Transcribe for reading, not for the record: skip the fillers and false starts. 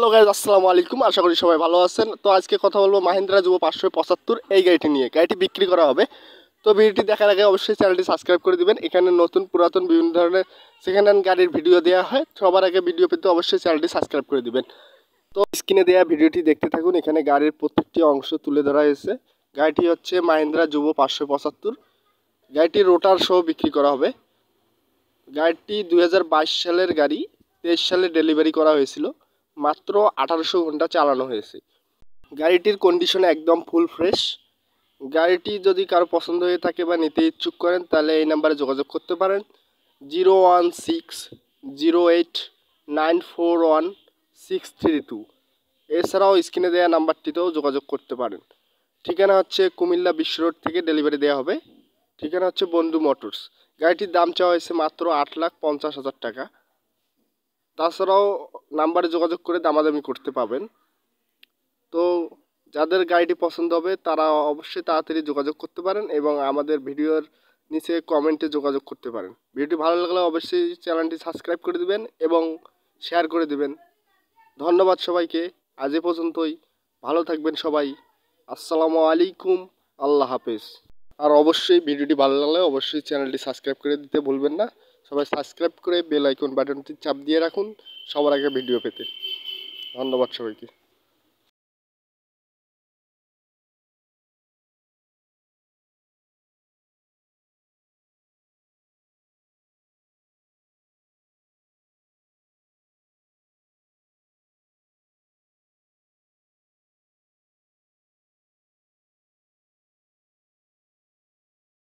Hello guys, আসসালামু আলাইকুম। আশা করি সবাই ভালো আছেন। তো আজকে কথা বলবো মাহিন্দ্রা যুব 575 এই গাড়িটি নিয়ে। গাড়িটি বিক্রি করা হবে। তো ভিডিওটি দেখার আগে অবশ্যই চ্যানেলটি সাবস্ক্রাইব করে দিবেন। এখানে নতুন পুরাতন বিভিন্ন ধরনের সেকেন্ড হ্যান্ড গাড়ির ভিডিও দেওয়া হয়। সবার আগে ভিডিও পেতে অবশ্যই চ্যানেলটি সাবস্ক্রাইব করে দিবেন। তো স্ক্রিনে দেওয়া ভিডিওটি দেখতে থাকুন। এখানে গাড়ির প্রত্যেকটি অংশ তুলে ধরা হয়েছে। গাড়িটি হচ্ছে মাহিন্দ্রা যুব 575। গাড়িটি রোটার সহ বিক্রি করা হবে। গাড়িটি 2022 সালের গাড়ি, 23 সালে ডেলিভারি করা হয়েছিল। মাত্র 1800 ঘন্টা চালানো হয়েছে। গাড়িটির কন্ডিশন একদম ফুল ফ্রেশ। গাড়িটি যদি কারো পছন্দ হয়ে থাকে বা নিতে ইচ্ছুক করেন তাহলে এই নাম্বারে যোগাযোগ করতে পারেন 01608941632। এছাড়াও স্ক্রিনে দেওয়া নাম্বারটিতেও যোগাযোগ করতে পারেন। ঠিকানা হচ্ছে কুমিল্লা বিশ্ব রোড থেকে ডেলিভারি দেওয়া হবে। ঠিকানা হচ্ছে বন্ধু মোটরস। গাড়িটির দাম চাওয়া হয়েছে মাত্র 8,50,000 টাকা। তাছাড়াও নাম্বারে যোগাযোগ করে দামাদামি করতে পাবেন। তো যাদের গাড়িটি পছন্দ হবে তারা অবশ্যই তাড়াতাড়ি যোগাযোগ করতে পারেন এবং আমাদের ভিডিওর নিচে কমেন্টে যোগাযোগ করতে পারেন। ভিডিওটি ভালো লাগলে অবশ্যই চ্যানেলটি সাবস্ক্রাইব করে দিবেন এবং শেয়ার করে দিবেন। ধন্যবাদ সবাইকে। আজ এ পর্যন্তই। ভালো থাকবেন সবাই। আসসালামু আলাইকুম। আল্লাহ হাফেজ। আর অবশ্যই ভিডিওটি ভালো লাগলে অবশ্যই চ্যানেলটি সাবস্ক্রাইব করে দিতে ভুলবেন না। সবাই সাবস্ক্রাইব করে বেল আইকন বাটনটি চাপ দিয়ে রাখুন সবার আগে ভিডিও পেতে। ধন্যবাদ সবাইকে।